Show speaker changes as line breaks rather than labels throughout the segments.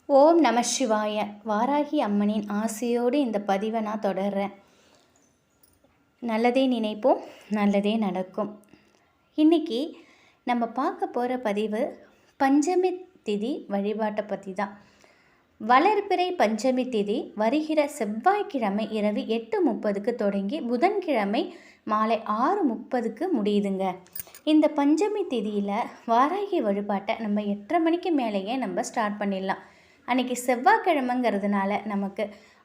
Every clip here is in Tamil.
ஓம் நம சிவாய. வாராகி அம்மனின் ஆசையோடு இந்த பதிவை நான் தொடர்றேன். நல்லதே நினைப்போம், நல்லதே நடக்கும். இன்றைக்கி நம்ம பார்க்க போகிற பதிவு பஞ்சமி திதி வழிபாட்டை பற்றி தான். வளர்பிறை பஞ்சமி திதி வருகிற செவ்வாய்க்கிழமை இரவு 8:30க்கு தொடங்கி புதன்கிழமை மாலை 6:30க்கு முடியுதுங்க. இந்த பஞ்சமி திதியில் வாராகி வழிபாட்டை நம்ம 8:30 மணிக்கு மேலேயே நம்ம ஸ்டார்ட் பண்ணிடலாம். அன்றைக்கி செவ்வாய்க்கிழமைங்கிறதுனால நமக்கு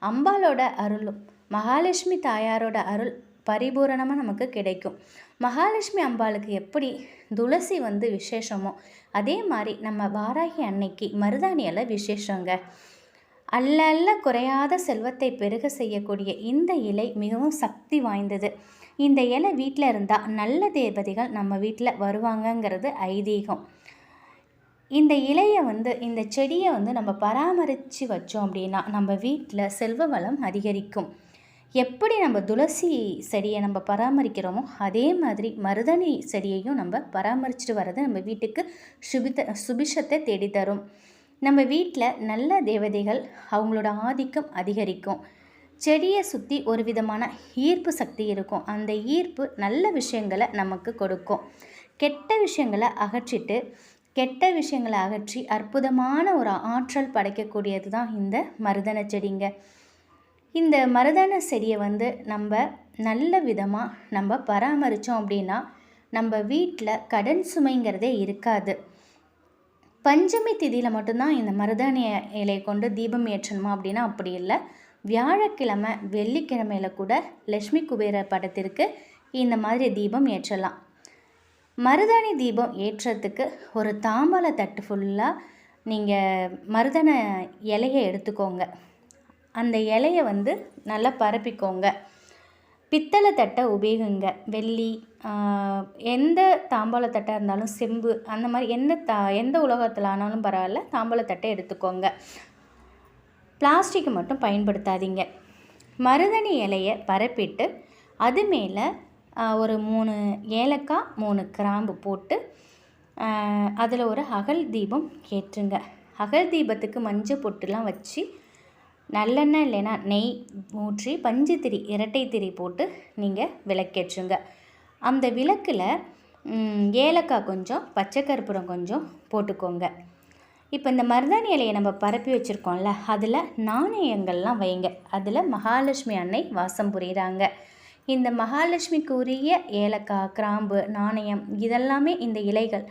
அம்பாலோட அருளும் மகாலட்சுமி தாயாரோட அருள் பரிபூரணமாக நமக்கு கிடைக்கும். மகாலட்சுமி அம்பாளுக்கு எப்படி துளசி விசேஷமோ அதே மாதிரி நம்ம வாராகி அன்னைக்கு மருதாணி இலை விசேஷங்க. அல்ல குறையாத செல்வத்தை பெருக செய்யக்கூடிய இந்த இலை மிகவும் சக்தி வாய்ந்தது. இந்த இலை வீட்டில் இருந்தால் நல்ல தேவதைகள் நம்ம வீட்டில் வருவாங்கங்கிறது ஐதீகம். இந்த இலையை இந்த செடியை நம்ம பராமரித்து வச்சோம் அப்படின்னா நம்ம வீட்டில் செல்வ வளம் அதிகரிக்கும். எப்படி நம்ம துளசி செடியை நம்ம பராமரிக்கிறோமோ அதே மாதிரி மருதாணி செடியையும் நம்ம பராமரிச்சுட்டு வர்றது நம்ம வீட்டுக்கு சுபிஷத்தை தேடித்தரும். நம்ம வீட்டில் நல்ல தேவதைகள் அவங்களோட ஆதிக்கம் அதிகரிக்கும். செடியை சுற்றி ஒரு விதமான ஈர்ப்பு சக்தி இருக்கும். அந்த ஈர்ப்பு நல்ல விஷயங்களை நமக்கு கொடுக்கும். கெட்ட விஷயங்களை அகற்றி அற்புதமான ஒரு ஆற்றல் படைக்கக்கூடியது தான் இந்த மருதாண செடிங்க. இந்த மருதாண செடியை நம்ம நல்ல விதமாக நம்ம பராமரித்தோம் அப்படின்னா நம்ம வீட்டில் கடன் சுமைங்கிறதே இருக்காது. பஞ்சமி திதியில் மட்டும்தான் இந்த மருதாணி இலையை கொண்டு தீபம் ஏற்றணுமா அப்படின்னா அப்படி இல்லை. வியாழக்கிழமை வெள்ளிக்கிழமையில் கூட லட்சுமி குபேர படத்திற்கு இந்த மாதிரி தீபம் ஏற்றலாம். மருதாணி தீபம் ஏற்றத்துக்கு ஒரு தாம்பாள தட்டு ஃபுல்லாக நீங்கள் மருதாண இலையை எடுத்துக்கோங்க. அந்த இலையை நல்லா பரப்பிக்கோங்க. பித்தளை தட்டை உபயோகிங்க. வெள்ளி எந்த தாம்பாள தட்டாக இருந்தாலும் செம்பு அந்த மாதிரி எந்த உலோகத்தில் ஆனாலும் பரவாயில்ல, தாம்பாள தட்டை எடுத்துக்கோங்க. பிளாஸ்டிக் மட்டும் பயன்படுத்தாதீங்க. மருதாணி இலையை பரப்பிட்டு அது மேலே ஒரு 3 ஏலக்காய் 3 கிராம்பு போட்டு அதில் ஒரு அகல் தீபம் ஏற்றுங்க. அகல் தீபத்துக்கு மஞ்சள் பொட்டுலாம் வச்சு நல்லெண்ணெய் இல்லைன்னா நெய் ஊற்றி பஞ்சுத்திரி இரட்டை திரி போட்டு நீங்கள் விளக்கேற்றுங்க. அந்த விளக்கில் ஏலக்காய் கொஞ்சம் பச்சை கற்பூரம் கொஞ்சம் போட்டுக்கோங்க. இப்போ இந்த மருதாணி இலையை நம்ம பரப்பி வச்சுருக்கோம்ல, அதில் நாணயங்கள்லாம் வைங்க. அதில் மகாலட்சுமி அன்னை வாசம் புரிகிறாங்க. இந்த மகாலட்சுமிக்கு உரிய ஏலக்காய், கிராம்பு, நாணயம் இதெல்லாமே இந்த இலைகள்.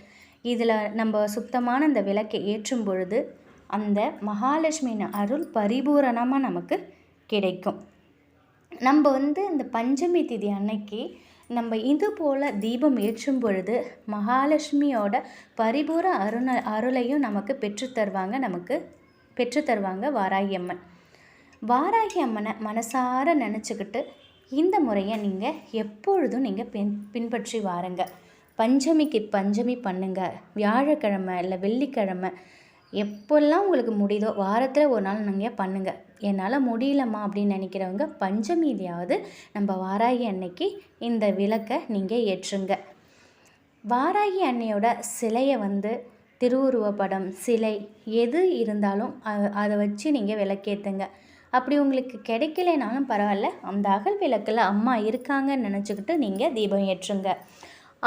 இதில் நம்ம சுத்தமான இந்த விளக்கை ஏற்றும் பொழுது அந்த மகாலட்சுமியின் அருள் பரிபூரணமாக நமக்கு கிடைக்கும். நம்ம இந்த பஞ்சமி திதி அன்னைக்கு நம்ம இது போல் தீபம் ஏற்றும் பொழுது மகாலட்சுமியோட பரிபூர அருளையும் நமக்கு பெற்றுத்தருவாங்க வாராகி அம்மன். வாராகி அம்மனை மனசார நினச்சிக்கிட்டு இந்த முறையை நீங்கள் எப்பொழுதும் நீங்கள் பின்பற்றி வாருங்க. பஞ்சமிக்கு பஞ்சமி பண்ணுங்கள். வியாழக்கிழமை இல்லை வெள்ளிக்கிழமை எப்போல்லாம் உங்களுக்கு முடியுதோ வாரத்தில் ஒரு நாள் நீங்கள் பண்ணுங்கள். என்னால் முடியலம்மா அப்படின்னு நினைக்கிறவங்க பஞ்சமியிலையாவது நம்ம வாராகி அன்னைக்கு இந்த விளக்கை நீங்கள் ஏற்றுங்க. வாராகி அன்னையோட சிலையை திருவுருவப்படம் சிலை எது இருந்தாலும் அதை வச்சு நீங்கள் விளக்கேற்றுங்க. அப்படி உங்களுக்கு கிடைக்கலைனாலும் பரவாயில்ல, அந்த அகல் விளக்கில் அம்மா இருக்காங்கன்னு நினச்சிக்கிட்டு நீங்கள் தீபம் ஏற்றுங்க.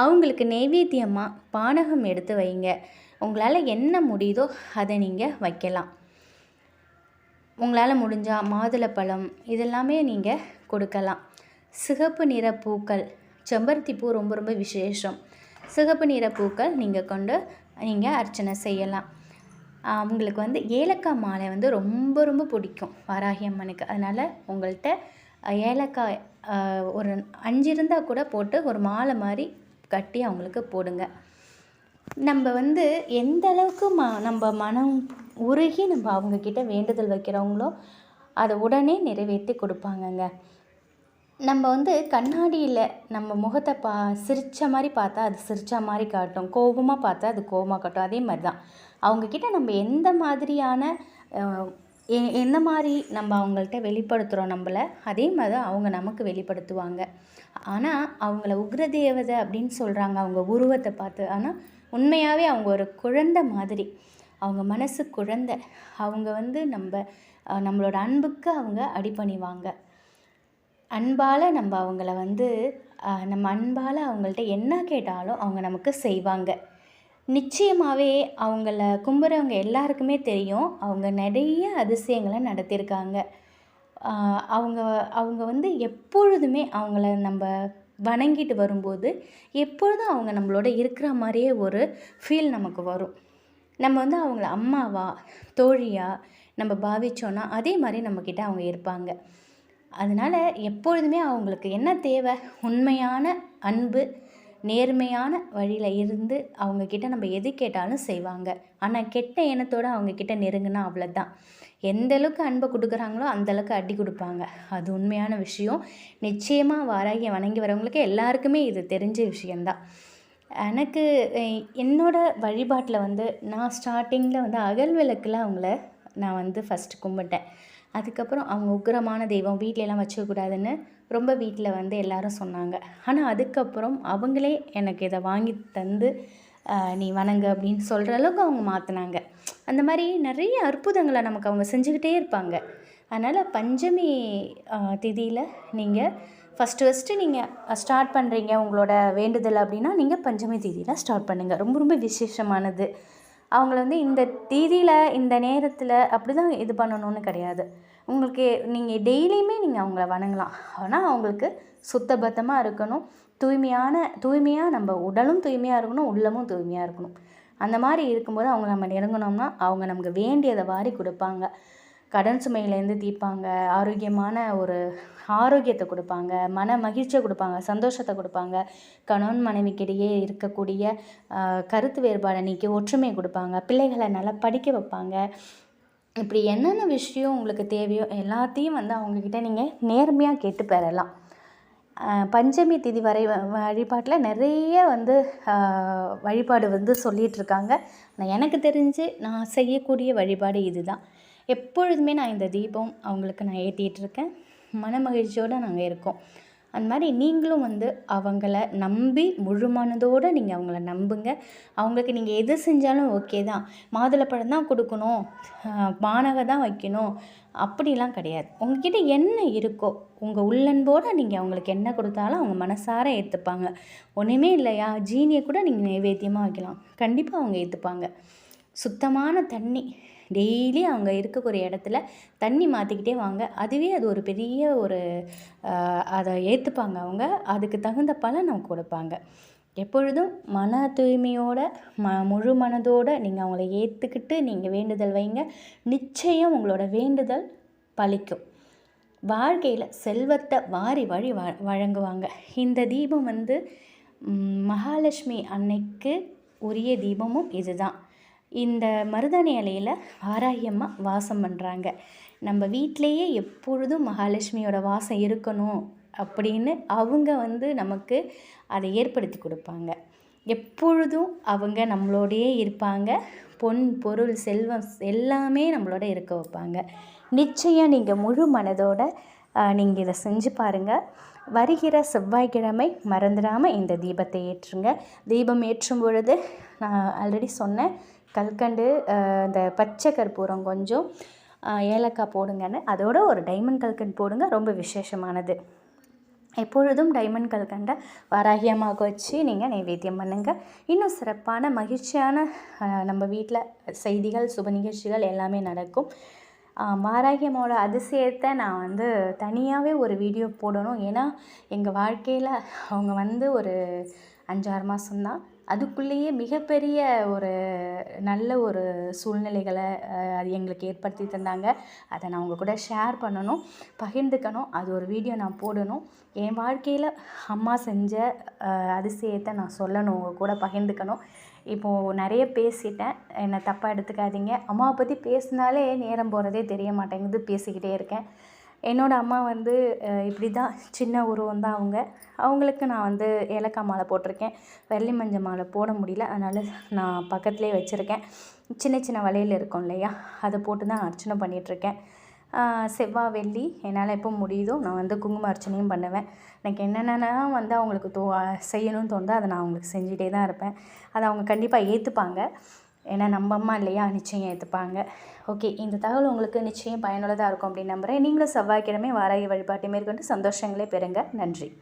அவங்களுக்கு நெய்வேத்தியமாக பானகம் எடுத்து வைங்க. உங்களால் என்ன முடியுதோ அதை நீங்கள் வைக்கலாம். உங்களால் முடிஞ்சால் மாதுளப்பழம் இதெல்லாமே நீங்கள் கொடுக்கலாம். சிகப்பு நிற பூக்கள், செம்பருத்தி பூ ரொம்ப ரொம்ப விசேஷம். சிகப்பு நிற பூக்கள் நீங்கள் அர்ச்சனை செய்யலாம். அவங்களுக்கு ஏலக்காய் மாலை ரொம்ப ரொம்ப பிடிக்கும் வாராகி அம்மனுக்கு. அதனால் உங்கள்கிட்ட ஏலக்காய் ஒரு 5 இருந்தால் கூட போட்டு ஒரு மாலை மாதிரி கட்டி அவங்களுக்கு போடுங்க. நம்ம எந்த அளவுக்கு நம்ம மனம் உருகி நம்ம அவங்கக்கிட்ட வேண்டுதல் வைக்கிறவங்களோ அதை உடனே நிறைவேற்றி கொடுப்பாங்கங்க. நம்ம கண்ணாடியில் நம்ம முகத்தை சிரித்த மாதிரி பார்த்தா அது சிரித்த மாதிரி காட்டும், கோபமாக பார்த்தா அது கோபமாக காட்டும். அதே மாதிரி தான் அவங்கக்கிட்ட நம்ம எந்த மாதிரி நம்ம அவங்கள்ட்ட வெளிப்படுத்துகிறோம் நம்மளை, அதே மாதிரி தான் அவங்க நமக்கு வெளிப்படுத்துவாங்க. ஆனால் அவங்கள உக்ரதேவதை அப்படின்னு சொல்கிறாங்க அவங்க உருவத்தை பார்த்து. ஆனால் உண்மையாகவே அவங்க ஒரு குழந்தை மாதிரி. அவங்க மனசு குழந்தை. அவங்க வந்து நம்மளோட அன்புக்கு அவங்க அடிபணிவாங்க. அன்பால் நம்ம அவங்கள வந்து நம்ம அன்பால் அவங்கள்ட்ட என்ன கேட்டாலும் அவங்க நமக்கு செய்வாங்க. நிச்சயமாகவே அவங்கள கும்புறவங்க எல்லாருக்குமே தெரியும், அவங்க நிறைய அதிசயங்களை நடத்தியிருக்காங்க. அவங்க அவங்க வந்து எப்பொழுதுமே அவங்கள நம்ம வணங்கிட்டு வரும்போது எப்பொழுதும் அவங்க நம்மளோட இருக்கிற மாதிரியே ஒரு ஃபீல் நமக்கு வரும். நம்ம வந்து அவங்கள அம்மாவா தோழியா நம்ம பாவிச்சோன்னா அதே மாதிரி நம்மக்கிட்ட அவங்க இருப்பாங்க. அதனால் எப்பொழுதுமே அவங்களுக்கு என்ன தேவை, உண்மையான அன்பு, நேர்மையான வழியில் இருந்து அவங்கக்கிட்ட நம்ம எது கேட்டாலும் செய்வாங்க. ஆனால் கெட்ட எண்ணத்தோடு அவங்கக்கிட்ட நெருங்கினா அவ்வளோதான். எந்தளவுக்கு அன்பை கொடுக்குறாங்களோ அந்தளவுக்கு அடி கொடுப்பாங்க. அது உண்மையான விஷயம். நிச்சயமாக வாராகியை வணங்கி வரவங்களுக்கு எல்லாருக்குமே இது தெரிஞ்ச விஷயந்தான். எனக்கு என்னோடய வழிபாட்டில் வந்து நான் ஸ்டார்டிங்கில் வந்து அகல் விளக்கில் அவங்கள நான் வந்து ஃபஸ்ட்டு கும்பிட்டேன். அதுக்கப்புறம் அவங்க உக்கிரமான தெய்வம், வீட்டிலலாம் வச்சுக்கக்கூடாதுன்னு ரொம்ப வீட்டில் வந்து எல்லாரும் சொன்னாங்க. ஆனால் அதுக்கப்புறம் அவங்களே எனக்கு இதை வாங்கி தந்து நீ வணங்கு அப்படின்னு சொல்கிற அளவுக்கு அவங்க மாற்றினாங்க. அந்த மாதிரி நிறைய அற்புதங்களை நமக்கு அவங்க செஞ்சுக்கிட்டே இருப்பாங்க. அதனால் பஞ்சமி திதியில் நீங்கள் ஃபஸ்ட்டு நீங்கள் ஸ்டார்ட் பண்ணுறீங்க உங்களோட வேண்டுதல் அப்படின்னா நீங்கள் பஞ்சமி திதியில் ஸ்டார்ட் பண்ணுங்கள். ரொம்ப ரொம்ப விசேஷமானது. அவங்கள வந்து இந்த தேதியில் இந்த நேரத்தில் அப்படி தான் இது பண்ணணும்னு கிடையாது. உங்களுக்கு நீங்கள் டெய்லியுமே நீங்கள் அவங்கள வணங்கலாம். ஆனால் அவங்களுக்கு சுத்தபத்தமாக இருக்கணும், தூய்மையாக நம்ம உடலும் தூய்மையாக இருக்கணும், உள்ளமும் தூய்மையாக இருக்கணும். அந்த மாதிரி இருக்கும்போது அவங்க நம்ம நெருங்கினோம்னா அவங்க நமக்கு வேண்டியதை வாரி கொடுப்பாங்க. கடன் சுமையிலேருந்து தீர்ப்பாங்க, ஆரோக்கியமான ஒரு ஆரோக்கியத்தை கொடுப்பாங்க, மன மகிழ்ச்சியை கொடுப்பாங்க, சந்தோஷத்தை கொடுப்பாங்க, கணவன் மனைவிக்கிடையே இருக்கக்கூடிய கருத்து வேறுபாடை நீக்கி ஒற்றுமையை கொடுப்பாங்க, பிள்ளைகளை நல்லா படிக்க வைப்பாங்க. இப்படி என்னென்ன விஷயம் உங்களுக்கு தேவையோ எல்லாத்தையும் வந்து அவங்கக்கிட்ட நீங்கள் நேர்மையாக கேட்டு பெறலாம். பஞ்சமி திதி வழிபாட்டில் நிறைய வந்து வழிபாடு வந்து சொல்லிகிட்ருக்காங்க. ஆனால் எனக்கு தெரிஞ்சு நான் செய்யக்கூடிய வழிபாடு இதுதான். எப்பொழுதுமே நான் இந்த தீபம் அவங்களுக்கு நான் ஏற்றிட்டுருக்கேன். மன மகிழ்ச்சியோடு நாங்கள் இருக்கோம். அந்த மாதிரி நீங்களும் வந்து அவங்கள நம்பி முழு மனதோடு நீங்கள் அவங்கள நம்புங்க. அவங்களுக்கு நீங்கள் எது செஞ்சாலும் ஓகே தான். மாதுளப்பழம் தான் கொடுக்கணும், மானகை தான் வைக்கணும் அப்படிலாம் கிடையாது. உங்ககிட்ட என்ன இருக்கோ உங்கள் உள்ளன்போடு நீங்கள் அவங்களுக்கு என்ன கொடுத்தாலும் அவங்க மனசார ஏற்றுப்பாங்க. ஒன்றுமே இல்லையா, ஜீனியை கூட நீங்கள் நைவேத்தியமாக வைக்கலாம், கண்டிப்பாக அவங்க ஏற்றுப்பாங்க. சுத்தமான தண்ணி டெய்லி அவங்க இருக்கக்கூடிய இடத்துல தண்ணி மாற்றிக்கிட்டே வாங்க. அதுவே அது ஒரு பெரிய ஒரு அதை ஏற்றுப்பாங்க அவங்க. அதுக்கு தகுந்த பலன் அவங்க கொடுப்பாங்க. எப்பொழுதும் மன தூய்மையோட முழு மனதோடு நீங்கள் அவங்கள ஏற்றுக்கிட்டு நீங்கள் வேண்டுதல் வைங்க. நிச்சயம் உங்களோட வேண்டுதல் பலிக்கும். வாழ்க்கையில் செல்வத்தை வாரி வழங்குவாங்க. இந்த தீபம் வந்து மகாலட்சுமி அன்னைக்கு உரிய தீபமும் இதுதான். இந்த மருதாணி இலையில் வாராகி அம்மா வாசம் பண்ணுறாங்க. நம்ம வீட்டிலையே எப்பொழுதும் மகாலட்சுமியோட வாசம் இருக்கணும் அப்படின்னு அவங்க வந்து நமக்கு அதை ஏற்படுத்தி கொடுப்பாங்க. எப்பொழுதும் அவங்க நம்மளோடையே இருப்பாங்க. பொன் பொருள் செல்வம் எல்லாமே நம்மளோட இருக்க வைப்பாங்க. நிச்சயம் நீங்கள் முழு மனதோடு நீங்கள் இதை செஞ்சு பாருங்கள். வருகிற செவ்வாய்க்கிழமை மறந்துடாமல் இந்த தீபத்தை ஏற்றுங்க. தீபம் ஏற்றும் பொழுது நான் ஆல்ரெடி சொன்னேன், கல்கண்டு, இந்த பச்சை கற்பூரம் கொஞ்சம், ஏலக்காய் போடுங்கன்னு. அதோட ஒரு டைமண்ட் கல்கண்டு போடுங்க, ரொம்ப விசேஷமானது. எப்பொழுதும் டைமண்ட் கல்கண்டை வாராகி அம்மாவுக்கு வச்சு நீங்கள் நைவேத்தியம் பண்ணுங்கள். இன்னும் சிறப்பான மகிழ்ச்சியான நம்ம வீட்டில் செய்திகள், சுப நிகழ்ச்சிகள் எல்லாமே நடக்கும். வாராகி அம்மாவோட அதிசயத்தை நான் வந்து தனியாகவே ஒரு வீடியோ போடணும். ஏன்னா எங்கள் வாழ்க்கையில் அவங்க வந்து ஒரு 5-6 மாதம்தான், அதுக்குள்ளேயே மிகப்பெரிய ஒரு நல்ல ஒரு சூழ்நிலைகளை அது எங்களுக்கு ஏற்படுத்தி தந்தாங்க. அதை நான் உங்கள் கூட ஷேர் பண்ணணும், பகிர்ந்துக்கணும். அது ஒரு வீடியோ நான் போடணும். என் வாழ்க்கையில் அம்மா செஞ்ச அதிசயத்தை நான் சொல்லணும், உங்கள் கூட பகிர்ந்துக்கணும். இப்போது நிறைய பேசிட்டேன், என்னை தப்பாக எடுத்துக்காதீங்க. அம்மாவை பற்றி பேசினாலே நேரம் போகிறதே தெரிய மாட்டேங்குது, பேசிக்கிட்டே இருக்கேன். என்னோடய அம்மா வந்து இப்படி தான், சின்ன உருவம் தான் அவங்களுக்கு நான் வந்து ஏலக்காய் மாலை போட்டிருக்கேன். வெள்ளி மஞ்சள் மாலை போட முடியல, அதனால் நான் பக்கத்துலேயே வச்சுருக்கேன். சின்ன சின்ன வளையல் இருக்கும் இல்லையா, அதை போட்டு தான் அர்ச்சனை பண்ணிகிட்ருக்கேன். செவ்வாய் வெள்ளி என்னால் எப்போ முடியுதோ நான் வந்து குங்கும அர்ச்சனையும் பண்ணுவேன். எனக்கு என்னென்னலாம் வந்து அவங்களுக்கு செய்யணும்னு தோணுதோ அதை நான் அவங்களுக்கு செஞ்சுட்டே தான் இருப்பேன். அதை அவங்க கண்டிப்பாக ஏற்றுப்பாங்க. ஏன்னா நம்ம அம்மா இல்லையா, நிச்சயம் ஏற்றுப்பாங்க. ஓகே, இந்த தகவல் உங்களுக்கு நிச்சயம் பயனுள்ளதாக இருக்கும் அப்படின்னு நம்புகிறேன். நீங்களும் செவ்வாய்க்கிழமை வாராகி வழிபாட்டை மேற்கொண்டு சந்தோஷங்களே பெறுங்க. நன்றி.